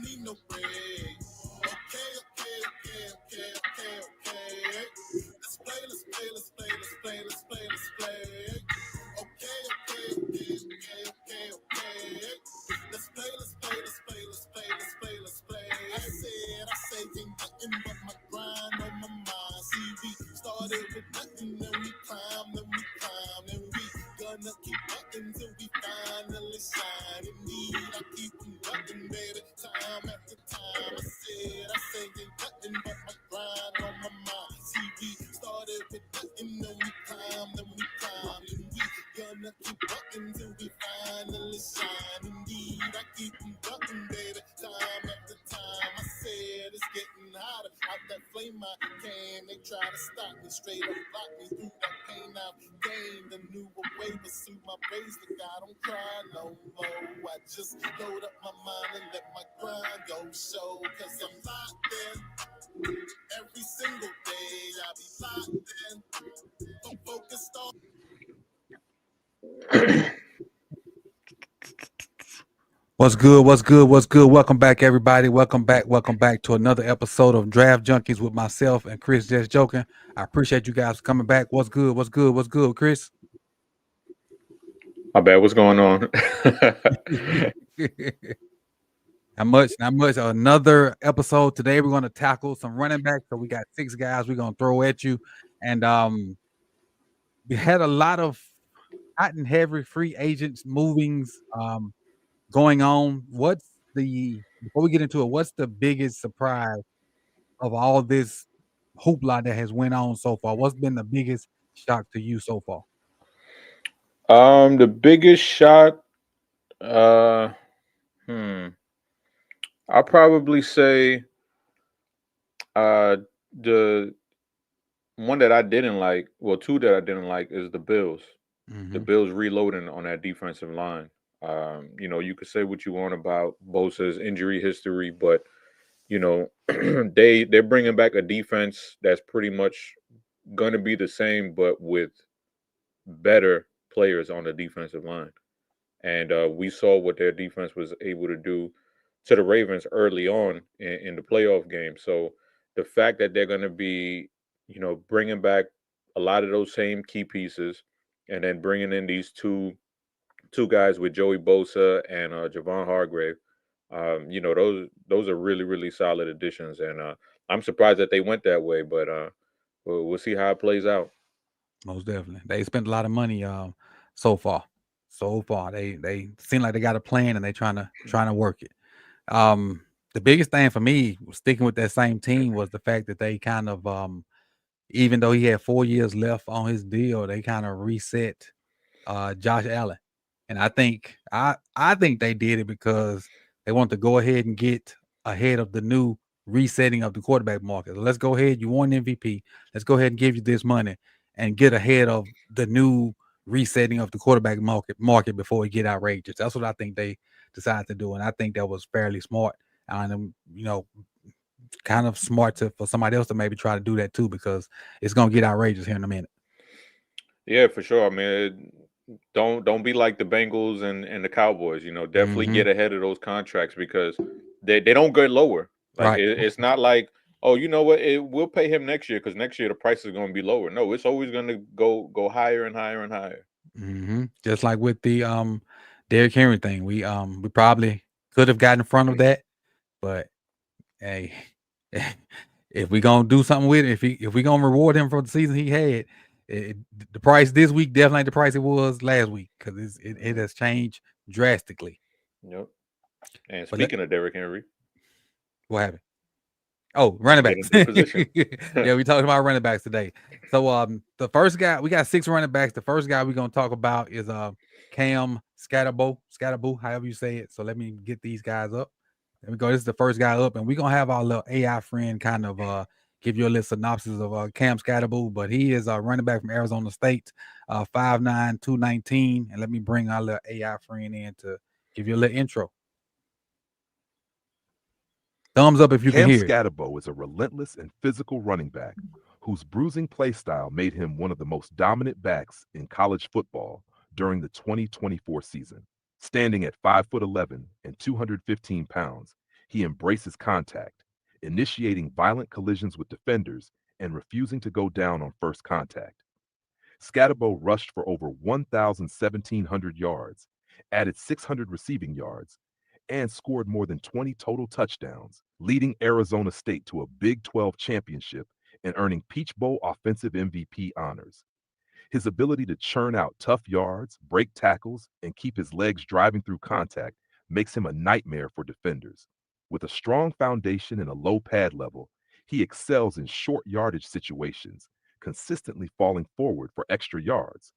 need no break. Okay. Let's play. Okay. Let's play. I said, ain't nothing but my grind on my mind. See, we started with nothing, then we climbed, and we gonna keep up until we finally shine. Indeed, I keep on bucking, baby, time after time. I said, ain't nothing but my grind on my mind. See, we started with nothing, then we climbed, and we gonna keep bucking till we finally shine. Indeed, I keep on bucking, baby, time after time. I said, it's getting hotter out that flame I can. They try to stop me, straight up block me through that pain I've gained. A new way to soothe my praise. Look, I don't cry no more. I just load up my mind and let my grind go show. Cause I'm locked in every single day. I be locked in. I'm focused on. What's good? Welcome back, everybody. Welcome back to another episode of Draft Junkies with myself and Chris. Just joking. I appreciate you guys coming back. What's good, Chris? My bad. What's going on? Not much. Another episode today. We're going to tackle some running backs. So we got 6 guys we're going to throw at you, and we had a lot of hot and heavy free agents movings going on. Before we get into it, what's the biggest surprise of all this hoopla that has went on so far? What's been the biggest shock to you so far? The biggest shock, uh, I'll probably say, the one that I didn't like, well, 2 that I didn't like is the Bills. The Bills reloading on that defensive line. You could say what you want about Bosa's injury history, but they're bringing back a defense that's pretty much gonna be the same, but with better players on the defensive line. And we saw what their defense was able to do to the Ravens early on in the playoff game. So the fact that they're going to be, bringing back a lot of those same key pieces, and then bringing in these two guys with Joey Bosa and Javon Hargrave, those are really, really solid additions. And I'm surprised that they went that way, but we'll see how it plays out. Most definitely. They spent a lot of money so far. They seem like they got a plan and they trying to work it. The biggest thing for me sticking with that same team was the fact that they kind of even though he had 4 years left on his deal, they kind of reset Josh Allen. And I think they did it because they want to go ahead and get ahead of the new resetting of the quarterback market. So let's go ahead. You won MVP. Let's go ahead and give you this money and get ahead of the new resetting of the quarterback market before it get outrageous. That's what I think they decided to do, and I think that was fairly smart. And kind of smart for somebody else to maybe try to do that too, because it's gonna get outrageous here in a minute. Yeah, for sure. I mean, don't be like the Bengals and the Cowboys. Definitely get ahead of those contracts because they don't go lower. Like Right. it's not like, oh, you know what, we'll pay him next year because next year the price is going to be lower. No, it's always going to go higher and higher and higher. Just like with the Derrick Henry thing, we probably could have gotten in front of that, but hey, if we gonna do something with it, if we gonna reward him for the season he had, the price this week definitely ain't the price it was last week because it has changed drastically. Yep. And speaking of Derrick Henry, what happened? Oh, running backs. Position. Yeah, we talking about running backs today. So the first guy, we got 6 running backs. The first guy we're gonna talk about is Cam Skattebo, however you say it. So let me get these guys up. There we go. This is the first guy up, and we're gonna have our little AI friend kind of give you a little synopsis of Cam Skattebo. But he is a running back from Arizona State, 5'9", 219. And let me bring our little AI friend in to give you a little intro. Thumbs up if you can hear. Cam Skattebo is a relentless and physical running back whose bruising play style made him one of the most dominant backs in college football during the 2024 season. Standing at 5'11" and 215 pounds, He embraces contact, initiating violent collisions with defenders and refusing to go down on first contact. Skattebo rushed for over 1,700 yards, added 600 receiving yards, and scored more than 20 total touchdowns, leading Arizona State to a Big 12 championship and earning Peach Bowl Offensive MVP honors. His ability to churn out tough yards, break tackles, and keep his legs driving through contact makes him a nightmare for defenders. With a strong foundation and a low pad level, he excels in short yardage situations, consistently falling forward for extra yards.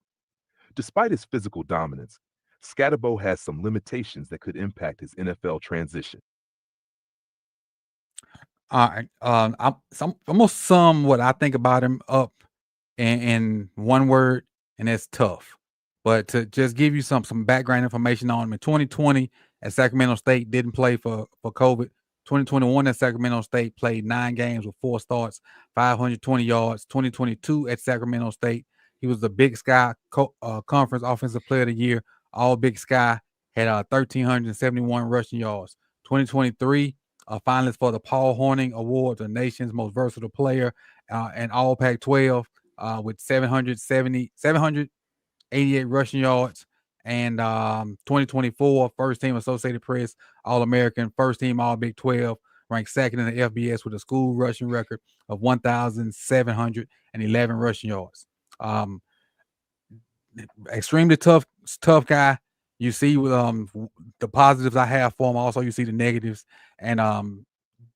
Despite his physical dominance, Skattebo has some limitations that could impact his NFL transition. All right. I'm gonna sum what I think about him up in one word, and that's tough. But to just give you some background information on him, in 2020 at Sacramento State, didn't play for COVID. 2021 at Sacramento State, played 9 games with 4 starts, 520 yards. 2022 at Sacramento State, he was the Big Sky Conference Offensive Player of the Year. All Big Sky, had 1,371 rushing yards. 2023, a finalist for the Paul Hornung Award, the nation's most versatile player, and All Pac-12 with 788 rushing yards. And 2024 first team Associated Press All-American, first team All Big 12, ranked second in the FBS with a school rushing record of 1,711 rushing yards. Extremely tough guy. You see the positives I have for him. Also, you see the negatives. And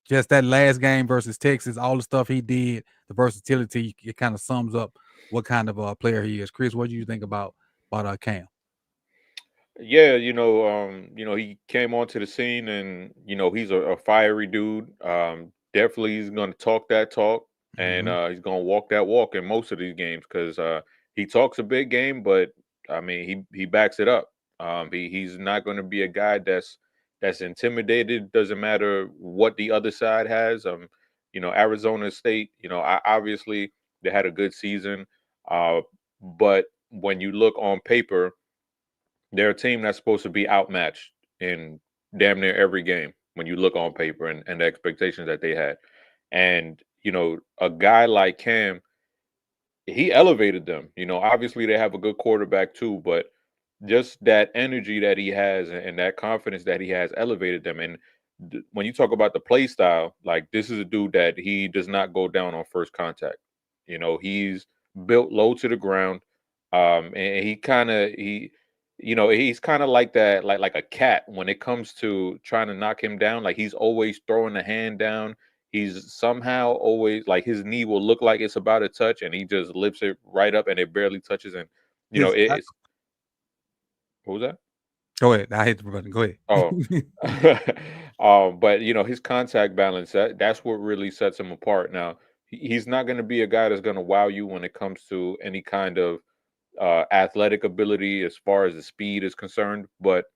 just that last game versus Texas, all the stuff he did, the versatility, it kind of sums up what kind of a player he is. Chris, what do you think about Cam? Yeah, he came onto the scene, and he's a fiery dude. Definitely, he's going to talk that talk, and he's going to walk that walk in most of these games, because he talks a big game, but I mean, he backs it up. He's not going to be a guy that's intimidated. Doesn't matter what the other side has. Arizona State. Obviously they had a good season, but when you look on paper, they're a team that's supposed to be outmatched in damn near every game when you look on paper, and the expectations that they had. And, a guy like Cam, he elevated them. Obviously they have a good quarterback too, but just that energy that he has and that confidence that he has elevated them. And when you talk about the play style, like, this is a dude that he does not go down on first contact. He's built low to the ground. And he's kind of like that, like a cat when it comes to trying to knock him down. Like, he's always throwing the hand down. He's somehow always, like, his knee will look like it's about to touch, and he just lifts it right up, and it barely touches. And it's what was that? Go ahead. I hate the button. Go ahead. But his contact balance, that's what really sets him apart. Now, he's not going to be a guy that's going to wow you when it comes to any kind of athletic ability as far as the speed is concerned. But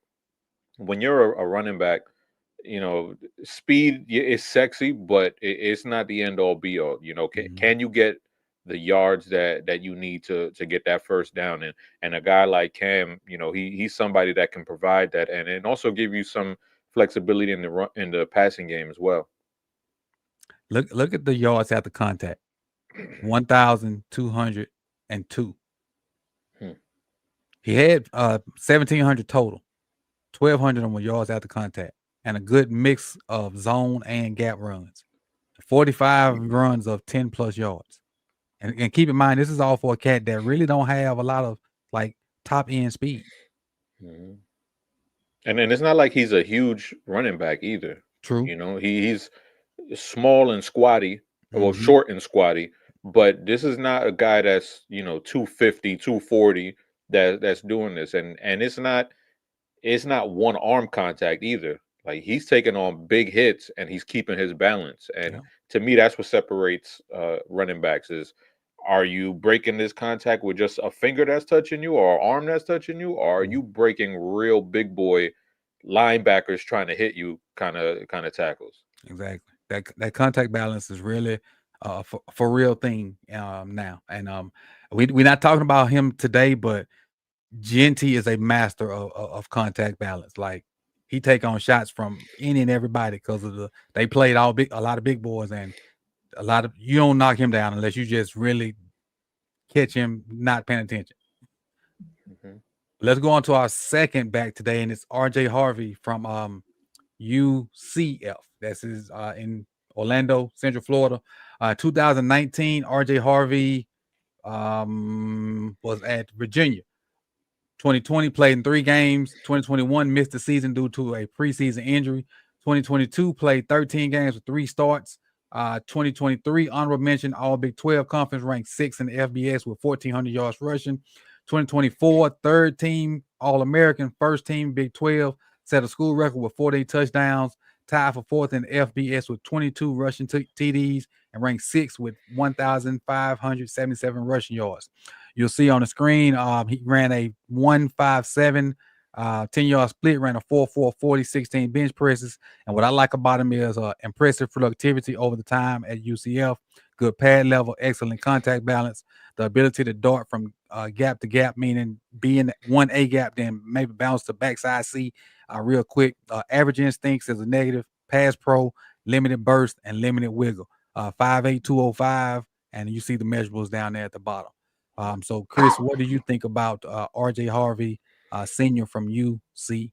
when you're a running back, speed is sexy, but it's not the end all be all. Can you get the yards that you need to get that first down? And a guy like Cam, he's somebody that can provide that, and also give you some flexibility in the passing game as well. Look at the yards after contact. 1,202. He had 1,700 total. 1,200 on yards after contact, and a good mix of zone and gap runs. 45 runs of 10 plus yards. And keep in mind, this is all for a cat that really don't have a lot of, like, top end speed. Mm-hmm. And it's not like he's a huge running back either. True. He's small and squatty, well, short and squatty, but this is not a guy that's 250, 240 that's doing this. And it's not one arm contact either. Like, he's taking on big hits and he's keeping his balance. And to me, that's what separates running backs. Is, are you breaking this contact with just a finger that's touching you, or an arm that's touching you, or are you breaking real big boy linebackers trying to hit you kind of tackles? Exactly. That contact balance is really for real thing now. And we're not talking about him today, but Genty is a master of contact balance. Like, he take on shots from any and everybody because of they played a lot of big boys, and you don't knock him down unless you just really catch him not paying attention. Mhm. Let's go on to our second back today, and it's RJ Harvey from UCF. That's his in Orlando, Central Florida. 2019, RJ Harvey was at Virginia. 2020 played in 3 games. 2021 missed the season due to a preseason injury. 2022 played 13 games with 3 starts. 2023 honorable mention All Big 12 Conference, ranked 6th in the FBS with 1,400 yards rushing. 2024 third team All American, first team Big 12, set a school record with 48 touchdowns, tied for 4th in the FBS with 22 rushing TDs, and ranked 6th with 1,577 rushing yards. You'll see on the screen, he ran a 1.57 10-yard split, ran a 4.4 40, 16 bench presses. And what I like about him is impressive productivity over the time at UCF, good pad level, excellent contact balance, the ability to dart from gap to gap, meaning be in one A gap, then maybe bounce to backside C real quick. Average instincts is a negative, pass pro, limited burst, and limited wiggle. 5'8", 205, and you see the measurables down there at the bottom. So, Chris, what do you think about RJ Harvey, senior from UCF?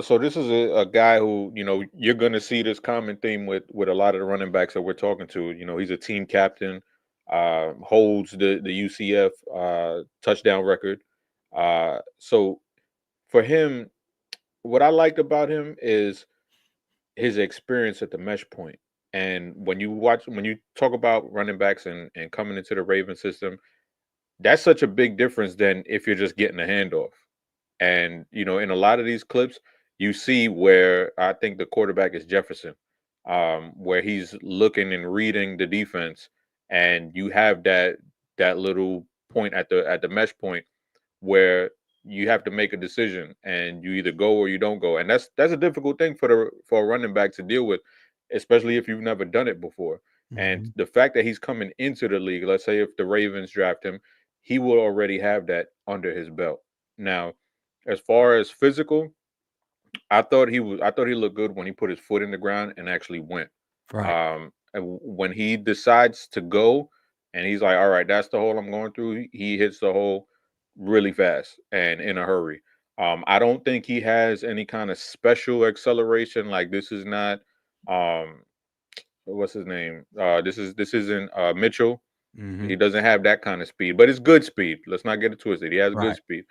So this is a guy who, you're going to see this common theme with a lot of the running backs that we're talking to. He's a team captain, holds the UCF touchdown record. So for him, what I liked about him is his experience at the mesh point. And when you talk about running backs and coming into the Raven system, that's such a big difference than if you're just getting a handoff. And, in a lot of these clips, you see where I think the quarterback is Jefferson, where he's looking and reading the defense, and you have that little point at the mesh point where you have to make a decision, and you either go or you don't go. And that's a difficult thing for a running back to deal with, especially if you've never done it before. Mm-hmm. And the fact that he's coming into the league, let's say if the Ravens draft him, he will already have that under his belt. Now, as far as physical, I thought he looked good when he put his foot in the ground and actually went. Right. And when he decides to go and he's like, all right, that's the hole I'm going through, he hits the hole really fast and in a hurry. I don't think he has any kind of special acceleration. Like, this is not what's his name? This isn't Mitchell. Mm-hmm. He doesn't have that kind of speed, but it's good speed. Let's not get it twisted. He has Right. good speed.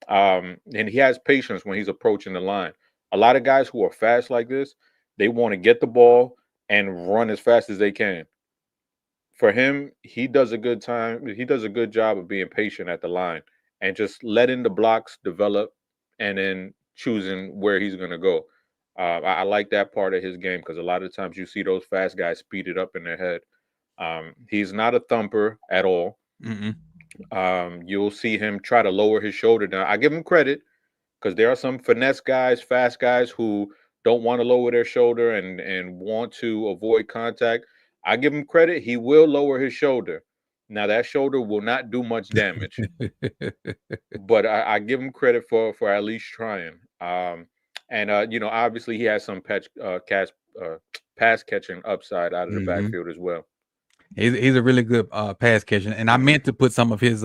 And he has patience when he's approaching the line. A lot of guys who are fast like this, they want to get the ball and run as fast as they can. For him, he does a good job of being patient at the line and just letting the blocks develop and then choosing where he's going to go. I like that part of his game because a lot of times you see those fast guys speed it up in their head. He's not a thumper at all. Mm-mm. You'll see him try to lower his shoulder down. I give him credit because there are some finesse guys, fast guys who don't want to lower their shoulder and want to avoid contact. I give him credit. He will lower his shoulder. Now, that shoulder will not do much damage, but I give him credit for at least trying. Obviously he has some pass catching upside out of the Mm-hmm. backfield as well. He's a really good pass catcher, and I meant to put some of his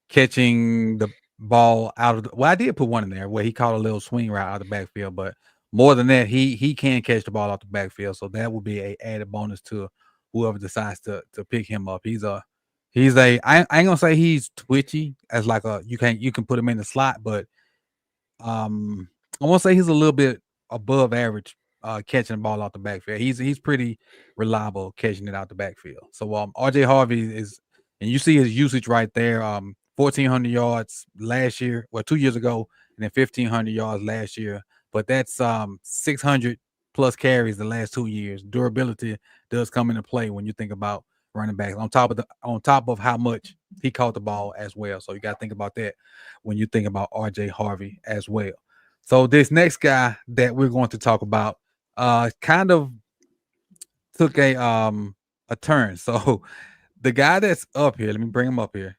catching the ball out of the, well, I did put one in there where he caught a little swing route out of the backfield, but more than that, he can catch the ball out the backfield, so that would be a added bonus to whoever decides to pick him up. I ain't gonna say he's twitchy as like you can put him in the slot, but I want to say he's a little bit above average catching the ball out the backfield. He's pretty reliable catching it out the backfield. So RJ Harvey is, and you see his usage right there. 1,400 yards last year, 2 years ago, and then 1,500 yards last year. But that's 600 plus carries the last 2 years. Durability does come into play when you think about running backs. On top of how much he caught the ball as well. So you got to think about that when you think about RJ Harvey as well. So this next guy that we're going to talk about kind of took a turn. So the guy that's up here, let me bring him up here.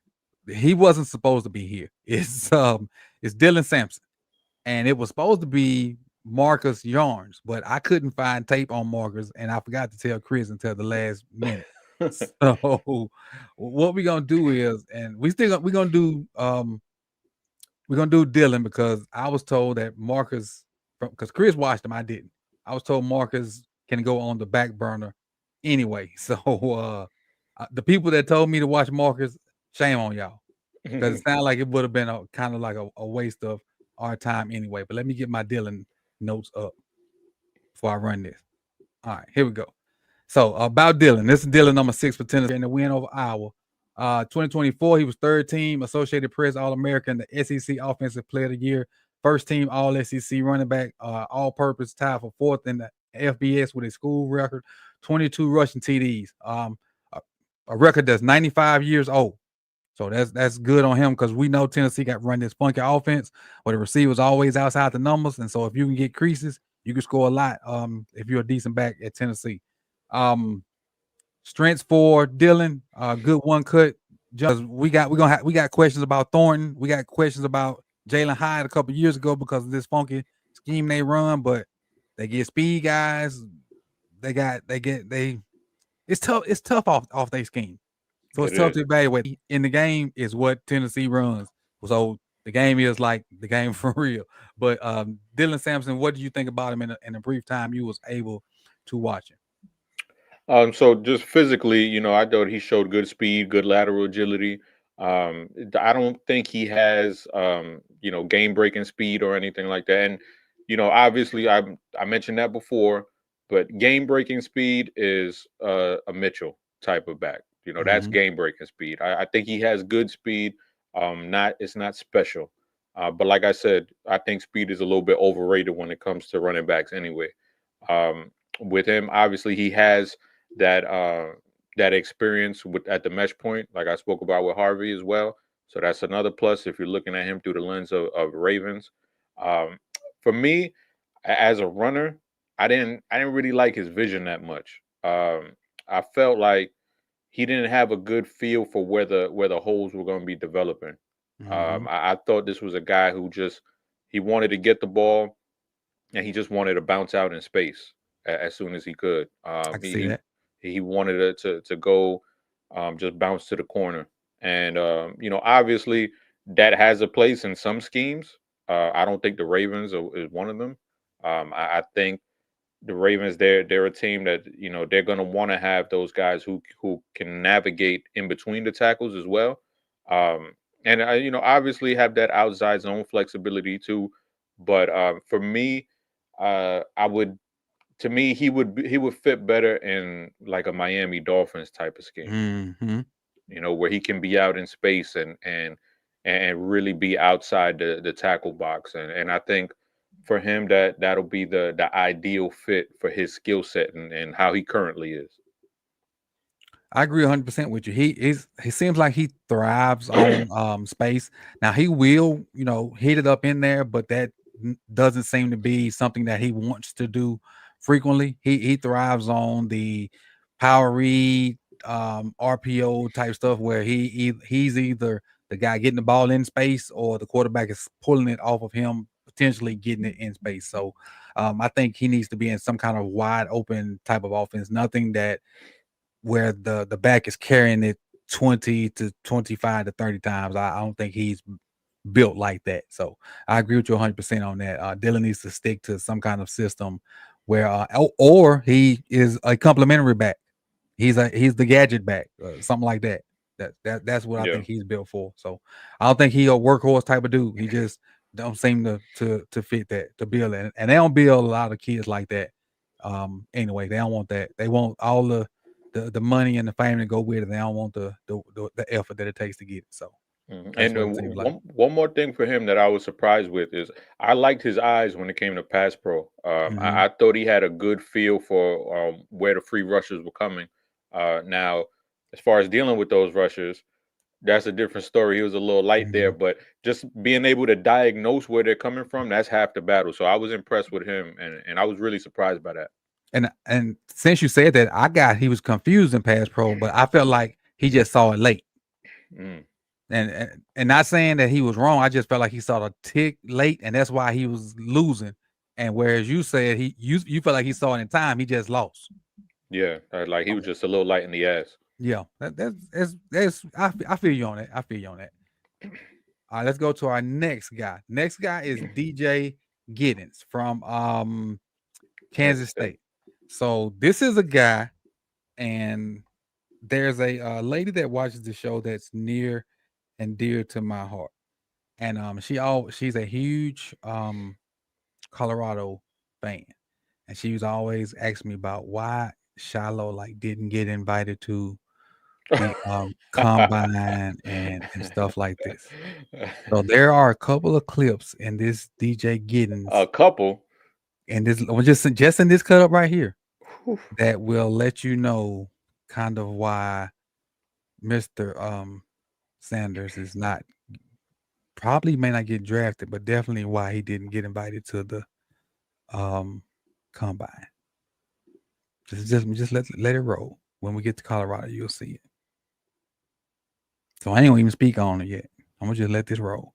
He wasn't supposed to be here. It's Dylan Sampson. and it was supposed to be Marcus Yarns, but I couldn't find tape on Marcus, and I forgot to tell Chris until the last minute. So what we're gonna do is, and we're gonna do Dylan, because I was told that Marcus, because Chris watched him, I didn't. I was told Marcus can go on the back burner anyway. So the people that told me to watch Marcus, shame on y'all, because it sounded like it would have been a kind of like a waste of our time anyway. But let me get my Dylan notes up before I run this. All right, here we go. So about Dylan, this is Dylan number 6 for Tennessee in the win over Iowa. 2024, he was third team Associated Press All-American, the SEC Offensive Player of the Year, first team All-SEC running back, all-purpose, tied for 4th in the FBS with a school record, 22 rushing TDs, a record that's 95 years old. So that's good on him, because we know Tennessee got run this funky offense where the receivers always outside the numbers, and so if you can get creases, you can score a lot. If you're a decent back at Tennessee. Strengths for Dylan, good one cut. Just we got questions about Thornton. We got questions about Jalen Hyde a couple years ago because of this funky scheme they run, but they get speed guys. It's tough off their scheme. So it's tough to evaluate. In the game is what Tennessee runs. So the game is like the game for real. But Dylan Sampson, what do you think about him in a brief time you was able to watch him? So just physically, I thought he showed good speed, good lateral agility. I don't think he has, game-breaking speed or anything like that. And, obviously, I mentioned that before, but game-breaking speed is a Mitchell type of back. That's game-breaking speed. I think he has good speed. It's not special. But like I said, I think speed is a little bit overrated when it comes to running backs anyway. With him, obviously, he has that experience at the mesh point, like I spoke about with Harvey as well. So that's another plus if you're looking at him through the lens of Ravens. For me, as a runner, I didn't really like his vision that much. I felt like he didn't have a good feel for where the holes were going to be developing. I thought this was a guy who he wanted to get the ball, and he just wanted to bounce out in space as soon as he could. I can see that. He wanted it to go, just bounce to the corner. And, obviously that has a place in some schemes. I don't think the Ravens is one of them. I think the Ravens, they're a team that, they're going to want to have those guys who can navigate in between the tackles as well. And, obviously have that outside zone flexibility too. But for me, to me, he would fit better in like a Miami Dolphins type of scheme, where he can be out in space and really be outside the tackle box. And I think for him that'll be the ideal fit for his skill set and how he currently is. I agree 100% with you. He seems like he thrives on space. Now he will, hit it up in there, but that doesn't seem to be something that he wants to do frequently. He thrives on the power read, RPO type stuff where he's either the guy getting the ball in space or the quarterback is pulling it off of him, potentially getting it in space. So I think he needs to be in some kind of wide open type of offense. Nothing that where the back is carrying it 20 to 25 to 30 times. I don't think he's built like that. So I agree with you 100% on that. Dylan needs to stick to some kind of system where or he is a complementary back. He's the gadget back, something like that. That's what I think he's built for. So I don't think he's a workhorse type of dude. He just don't seem to fit that, to build it. And they don't build a lot of kids like that. Anyway, they don't want that. They want all the money and the fame to go with it. They don't want the effort that it takes to get it. So and one more thing for him that I was surprised with is I liked his eyes when it came to pass pro. I thought he had a good feel for where the free rushers were coming. Now, as far as dealing with those rushers, that's a different story. He was a little light there, but just being able to diagnose where they're coming from, that's half the battle. So I was impressed with him, and I was really surprised by that. And since you said that, he was confused in pass pro, but I felt like he just saw it late. And not saying that he was wrong. I just felt like he saw the tick late, and that's why he was losing. And whereas you said you felt like he saw it in time, he just lost. Yeah, like he was just a little light in the ass. Yeah, that's I feel you on that. I feel you on that. All right, let's go to our next guy. Next guy is DJ Giddens from Kansas State. So this is a guy, and there's a lady that watches the show that's near and dear to my heart, and she's a huge Colorado fan, and she was always asking me about why Shiloh like didn't get invited to the combine and stuff like this. So there are a couple of clips in this DJ Giddens. A couple. And this just in this cut up right here that will let you know kind of why Mr. Sanders is not probably may not get drafted, but definitely why he didn't get invited to the combine. Just let it roll. When we get to Colorado, you'll see it. So I ain't gonna even speak on it yet. I'm gonna just let this roll.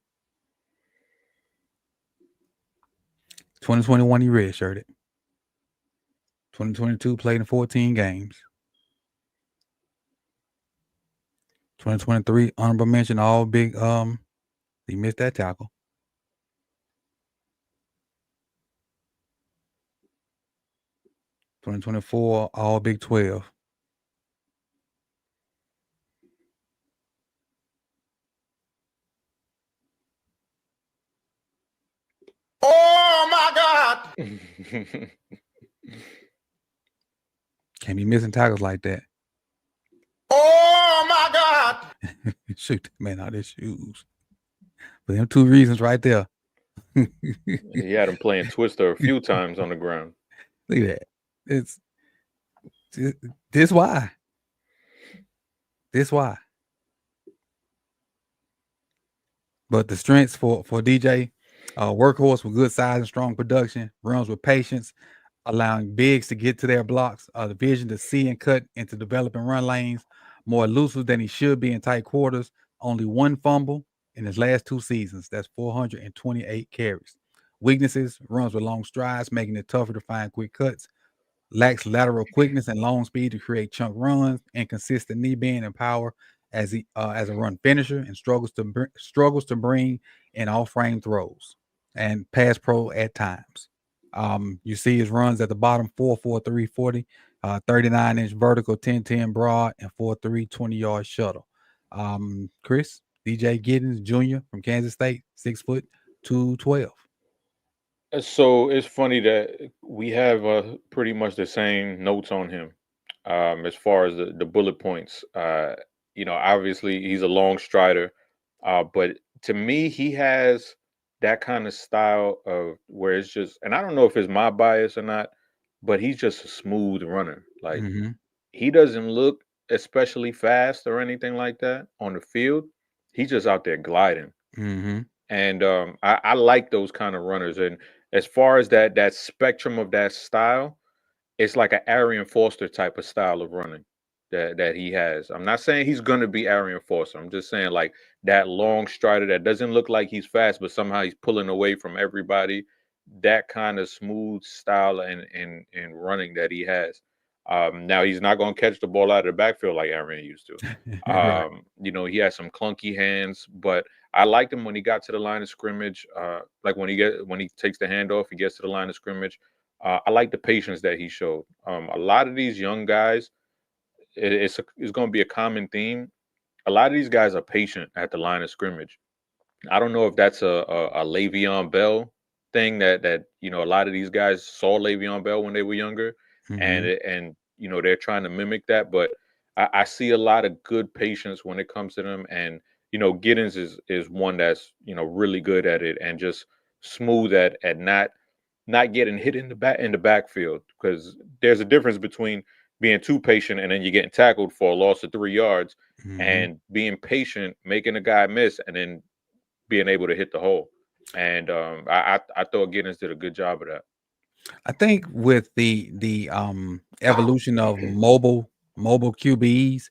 2021 he redshirted. 2022 played in 14 games. 2023 honorable mention, all big. He missed that tackle. 2024 all Big 12. Oh my God! Can't be missing tackles like that. Oh my God! Shoot that man out his shoes. For them two reasons right there. He had him playing Twister a few times on the ground. Look at that. It's this why. This why. But the strengths for DJ, workhorse with good size and strong production, runs with patience, allowing bigs to get to their blocks, the vision to see and cut into developing run lanes, more elusive than he should be in tight quarters, only one fumble in his last 2 seasons. That's 428 carries. Weaknesses, runs with long strides, making it tougher to find quick cuts, lacks lateral quickness and long speed to create chunk runs, inconsistent knee bend and power as a run finisher, and struggles to bring in off-frame throws and pass pro at times. You see his runs at the bottom: 4.43 40, 39-inch vertical, 10-10 broad, and 4.3 20-yard shuttle. Chris, DJ Giddens Jr. from Kansas State, 6 foot 212. So it's funny that we have pretty much the same notes on him as far as the bullet points. Obviously he's a long strider, but to me he has that kind of style of where it's just, and I don't know if it's my bias or not, but he's just a smooth runner. Like he doesn't look especially fast or anything like that on the field. He's just out there gliding. And I like those kind of runners. And as far as that spectrum of that style, it's like an Arian Foster type of style of running that he has. I'm not saying he's going to be Arian Foster. I'm just saying like that long strider that doesn't look like he's fast, but somehow he's pulling away from everybody. That kind of smooth style and running that he has. Now he's not going to catch the ball out of the backfield like Arian used to. Right. He has some clunky hands, but I liked him when he got to the line of scrimmage. Like when he takes the handoff, he gets to the line of scrimmage. I like the patience that he showed. A lot of these young guys, it's going to be a common theme. A lot of these guys are patient at the line of scrimmage. I don't know if that's a Le'Veon Bell thing that a lot of these guys saw Le'Veon Bell when they were younger, and they're trying to mimic that. But I see a lot of good patience when it comes to them, and Giddens is one that's really good at it and just smooth at not getting hit in the backfield, because there's a difference between being too patient and then you're getting tackled for a loss of 3 yards, and being patient, making a guy miss, and then being able to hit the hole. And I thought Giddens did a good job of that. I think with the evolution of mobile QBs,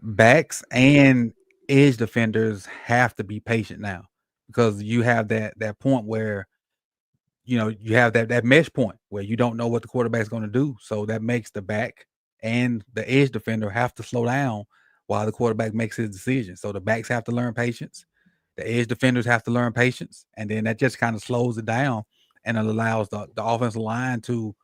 backs, and edge defenders have to be patient now because you have that point where you have that mesh point where you don't know what the quarterback's going to do. So that makes the back and the edge defender have to slow down while the quarterback makes his decision. So the backs have to learn patience. The edge defenders have to learn patience. And then that just kind of slows it down and it allows the offensive line to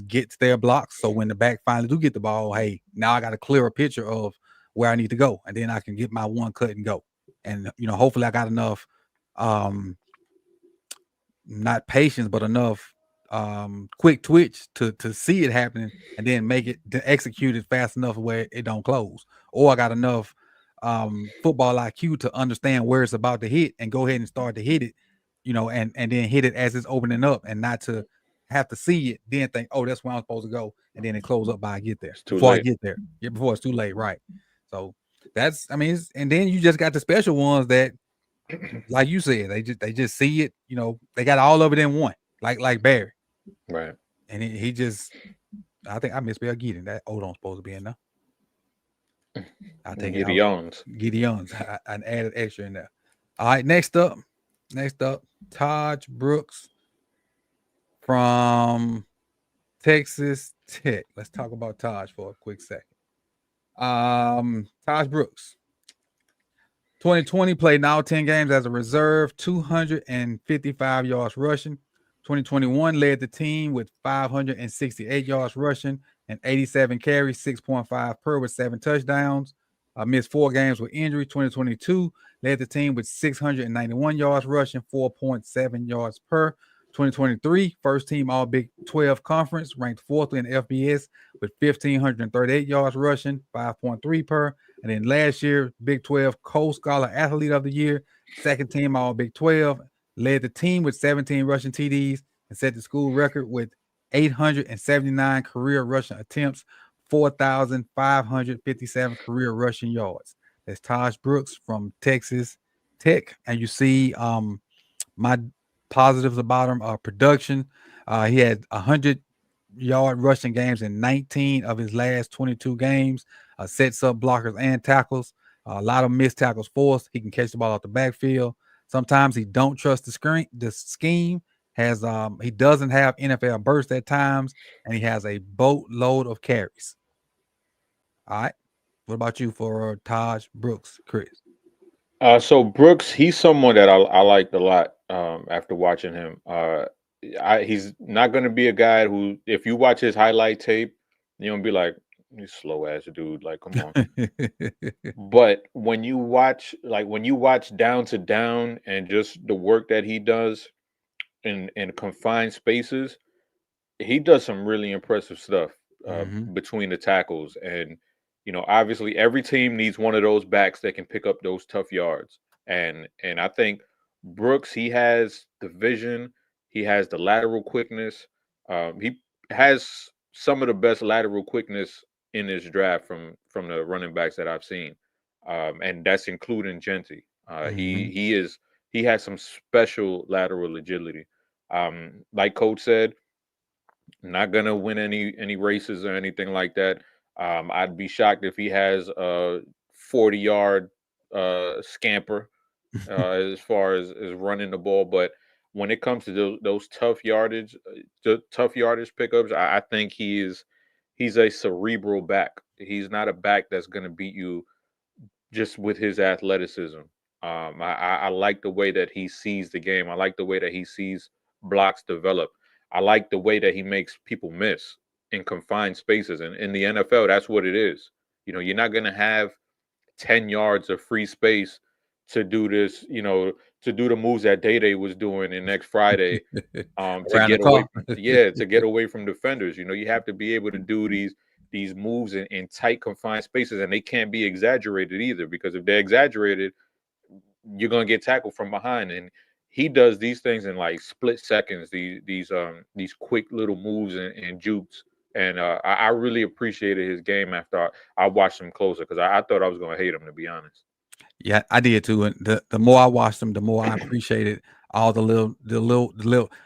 get to their blocks. So when the back finally do get the ball, hey, now I got a clearer picture of where I need to go. And then I can get my one cut and go. And, hopefully I got enough not patience, but enough quick twitch to see it happening and then make it to execute it fast enough where it don't close. Or I got enough football IQ to understand where it's about to hit and go ahead and start to hit it, and then hit it as it's opening up and not to have to see it, then think, oh, that's where I'm supposed to go, and then it close up by I get there. Before I get there. Yeah, before it's too late, right? So that's and then you just got the special ones that like you said, they just see it, they got all of it in one, like Barry. Right. And he just, I think I misspelled Giddens. That Odon's supposed to be in there. I take it out. Giddens. I added extra in there. All right, next up, Tahj Brooks from Texas Tech. Let's talk about Tahj for a quick second. Tahj Brooks. 2020 played now 10 games as a reserve, 255 yards rushing. 2021 led the team with 568 yards rushing and 87 carries, 6.5 per with 7 touchdowns. Missed 4 games with injury. 2022 led the team with 691 yards rushing, 4.7 yards per. 2023, first team All Big 12 conference, ranked 4th in FBS with 1,538 yards rushing, 5.3 per. And then last year, Big 12 Co-Scholar Athlete of the Year, second team All Big 12, led the team with 17 rushing TDs and set the school record with 879 career rushing attempts, 4,557 career rushing yards. That's Tahj Brooks from Texas Tech. And you see my positives about him are production. He had 100-yard rushing games in 19 of his last 22 games. Sets up blockers and tackles. A lot of missed tackles forced. He can catch the ball off the backfield. Sometimes he don't trust the scheme. He doesn't have NFL burst at times, and he has a boatload of carries. All right. What about you for Tahj Brooks, Chris? So Brooks, he's someone that I liked a lot after watching him. He's not going to be a guy who, if you watch his highlight tape, you're going to be like, he's slow ass dude. Like, come on. But when you watch down to down and just the work that he does in confined spaces, he does some really impressive stuff between the tackles. And, obviously every team needs one of those backs that can pick up those tough yards. And I think Brooks, he has the vision. He has the lateral quickness. He has some of the best lateral quickness in this draft from the running backs that I've seen, and that's including Genty. He has some special lateral agility. Like Coach said, not gonna win any races or anything like that. I'd be shocked if he has a 40-yard scamper as far as running the ball, but when it comes to those tough yardage pickups, I think he's a cerebral back. He's not a back that's going to beat you just with his athleticism. I like the way that he sees the game. I like the way that he sees blocks develop. I like the way that he makes people miss in confined spaces. And in the NFL, that's what it is. You're not going to have 10 yards of free space to do this, to do the moves that Day was doing in Next Friday, to get away from defenders. You have to be able to do these moves in tight confined spaces, and they can't be exaggerated either, because if they're exaggerated, you're gonna get tackled from behind. And he does these things in like split seconds, these quick little moves and jukes. And I really appreciated his game after I watched him closer, because I thought I was gonna hate him, to be honest. Yeah, I did too. And the more I watched him, the more I appreciated all the little.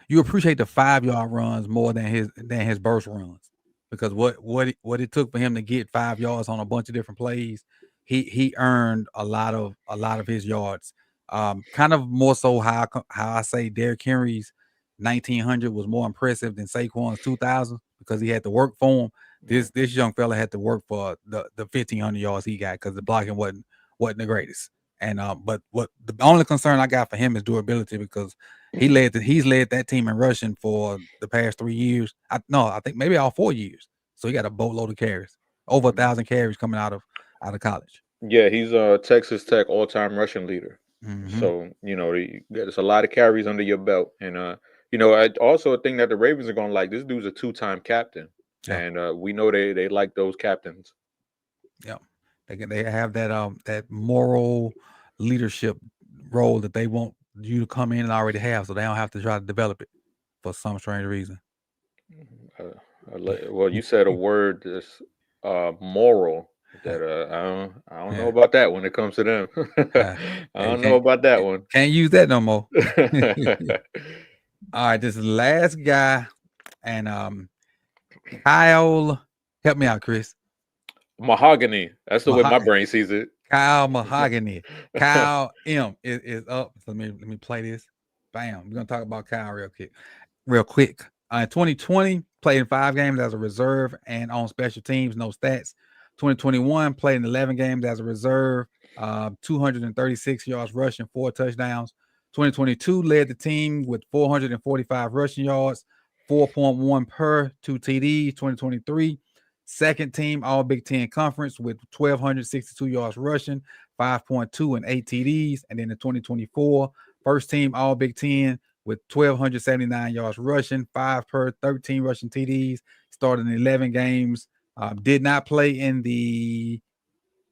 You appreciate the 5-yard runs more than his burst runs, because what it took for him to get 5 yards on a bunch of different plays, he earned a lot of his yards. Kind of more so how I say Derrick Henry's 1900 was more impressive than Saquon's 2000 because he had to work for him. This young fella had to work for the 1500 yards he got because the blocking wasn't the greatest. And but what the only concern I got for him is durability because he's led that team in rushing for the past 3 years. I think maybe all 4 years. So he got a boatload of carries, over 1,000 carries coming out of college. Yeah, he's Texas Tech all-time rushing leader. Mm-hmm. So there's a lot of carries under your belt, and I also think that the Ravens are going to like this dude's a 2-time captain, and we know they like those captains. Yeah, they have that moral leadership role that they want you to come in and already have, so they don't have to try to develop it for some strange reason. Well, you said a word that's moral. That I don't know about that when it comes to them. I don't know about that one. Can't use that no more. All right, this is the last guy, and Kyle, help me out, Chris. Mahogany. That's the way my brain sees it. Kyle Mahogany. Kyle M is up. So let me play this. Bam. We're gonna talk about Kyle real quick. In 2020, played in 5 games as a reserve and on special teams, no stats. 2021, played in 11 games as a reserve, 236 yards rushing, 4 touchdowns. 2022 led the team with 445 rushing yards, 4.1 per, 2 TDs. 2023, second team All Big Ten Conference with 1,262 yards rushing, 5.2 and 8 TDs. And then in 2024, first team All Big Ten with 1,279 yards rushing, 5 per, 13 rushing TDs. Started in 11 games. Did not play in the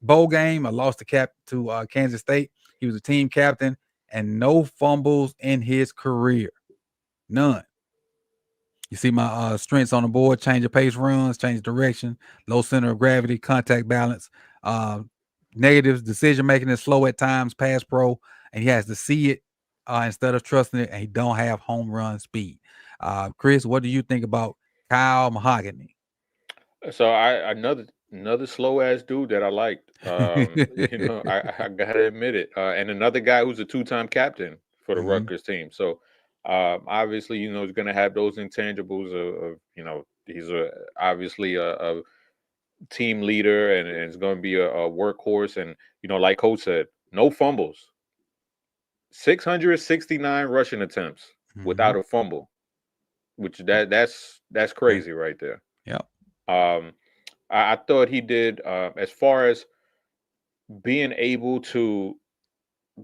bowl game. I lost the cap to Kansas State. He was a team captain and no fumbles in his career. None. You see my strengths on the board: change of pace runs, change of direction, low center of gravity, contact balance. Negatives: decision making is slow at times, pass pro, and he has to see it instead of trusting it, and he don't have home run speed. Chris, what do you think about Kyle Mahogany? So another slow ass dude that I liked. I gotta admit it. And another guy who's a 2-time captain for the Rutgers team. So obviously, he's gonna have those intangibles of he's obviously a team leader and it's gonna be a workhorse. And like Coach said, no fumbles. 669 rushing attempts without a fumble, which that's crazy right there. Yep. I thought he did as far as being able to,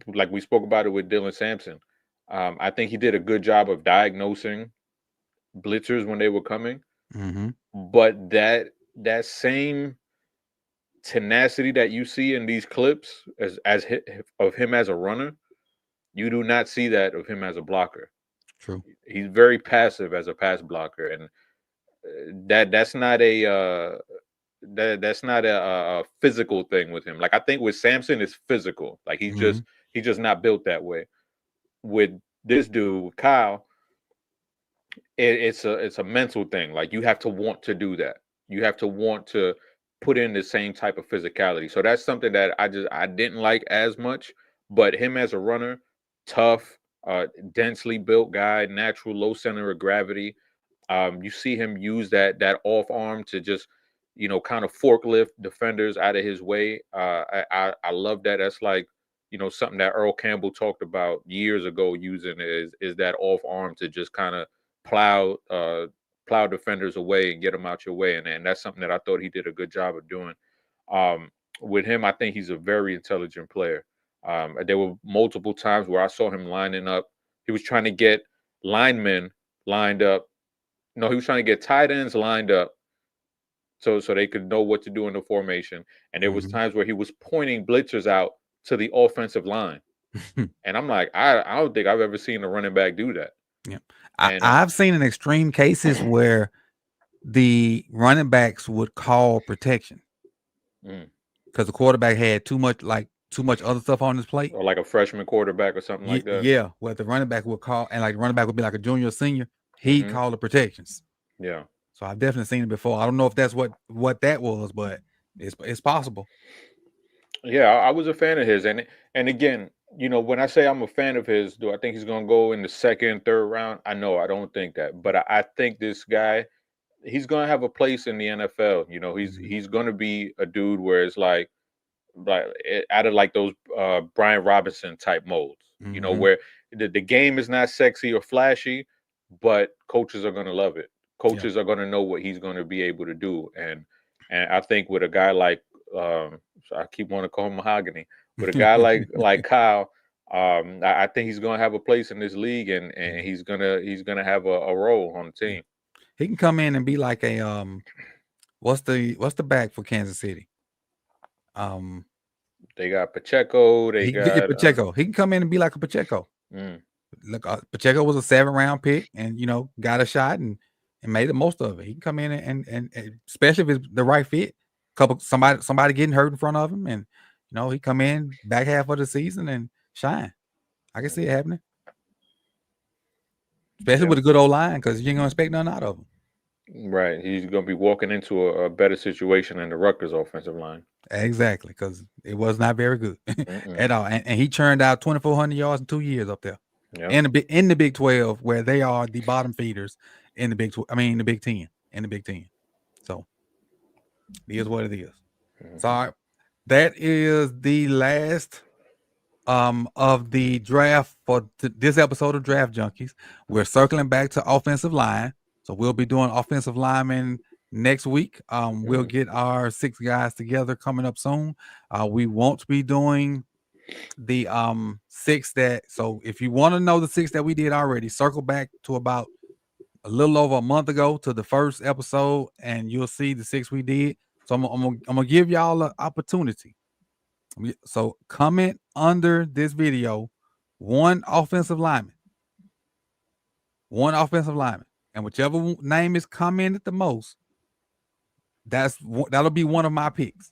like we spoke about it with Dylan Sampson. I think he did a good job of diagnosing blitzers when they were coming. But that same tenacity that you see in these clips of him as a runner, you do not see that of him as a blocker. True. He's very passive as a pass blocker, and that's not a physical thing with him. Like I think with Sampson, it's physical. Like he's just not built that way. With this dude, with Kyle, it's a mental thing. Like you have to want to do that. You have to want to put in the same type of physicality. So that's something that I didn't like as much. But him as a runner, tough, densely built guy, natural low center of gravity. You see him use that off arm to just kind of forklift defenders out of his way. I love that. That's like something that Earl Campbell talked about years ago, using is that off arm to just kind of plow defenders away and get them out your way. And that's something that I thought he did a good job of doing. With him, I think he's a very intelligent player. There were multiple times where I saw him lining up. He was trying to get linemen lined up. No, he was trying to get tight ends lined up so they could know what to do in the formation. And there was times where he was pointing blitzers out to the offensive line. And I'm like, I don't think I've ever seen a running back do that. Yeah. I've seen in extreme cases where the running backs would call protection because the quarterback had too much other stuff on his plate, or like a freshman quarterback or something like that. Yeah, where the running back would call, and like the running back would be like a junior or senior. He'd call the protections. Yeah. So I've definitely seen it before. I don't know if that's what that was, but it's possible. Yeah, I was a fan of his, and again, when I say I'm a fan of his, do I think he's gonna go in the second, third round? I know I don't think that, but I think this guy, he's gonna have a place in the NFL. He's gonna be a dude where it's like out of like those Brian Robinson type molds. Where the game is not sexy or flashy, but coaches are gonna love it. Coaches are gonna know what he's gonna be able to do, and I think with a guy like so I keep wanting to call him Mahogany, with a guy like Kyle, I think he's gonna have a place in this league, and he's gonna have a role on the team. He can come in and be like a what's the back for Kansas City? They got Pacheco. They got Pacheco. He can come in and be like a Pacheco. Look, Pacheco was a 7th-round pick, and got a shot and made the most of it. He can come in and especially if it's the right fit. Somebody getting hurt in front of him, and he come in back half of the season and shine. I can see it happening, especially with a good old line, because you ain't gonna expect nothing out of him. Right, he's gonna be walking into a better situation than the Rutgers offensive line. Exactly, because it was not very good at all, and he churned out 2,400 yards in 2 years up there. Yep. In the Big 12, where they are the bottom feeders in the Big 12. I mean, the Big 10. In the Big 10. So it is what it is. So that is the last of the draft for this episode of Draft Junkies. We're circling back to offensive line, so we'll be doing offensive linemen next week. We'll get our 6 guys together coming up soon. We won't be doing the 6 so if you want to know the 6 that we did already, circle back to about a little over a month ago to the first episode, and you'll see the 6 we did. So I'm gonna give y'all an opportunity. So comment under this video one offensive lineman, and whichever name is commented the most, that'll be one of my picks.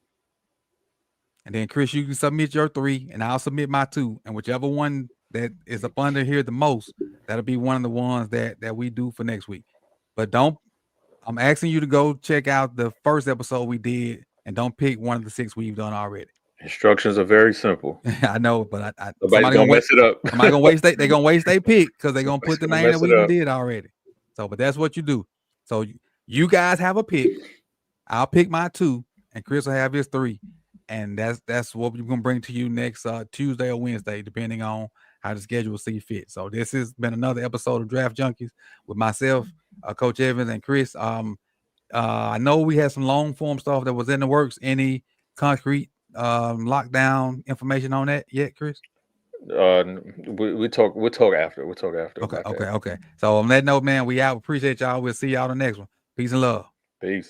And then Chris, you can submit your 3, and I'll submit my 2, and whichever one that is up under here the most, that'll be one of the ones that we do for next week. But I'm asking you to go check out the first episode we did, and don't pick one of the 6 we've done already. Instructions are very simple. I know, but somebody's gonna mess it up. Somebody's gonna waste they're gonna waste their pick because they're gonna put the name that we did already. So, but that's what you do. So you guys have a pick. I'll pick my 2, and Chris will have his 3. And that's what we're gonna bring to you next Tuesday or Wednesday, depending on how the schedule see fit. So this has been another episode of Draft Junkies with myself, Coach Evans, and Chris. I know we had some long form stuff that was in the works. Any concrete lockdown information on that yet, Chris? We'll talk after. Okay. So on that note, man, we out. Appreciate y'all. We'll see y'all the next one. Peace and love. Peace.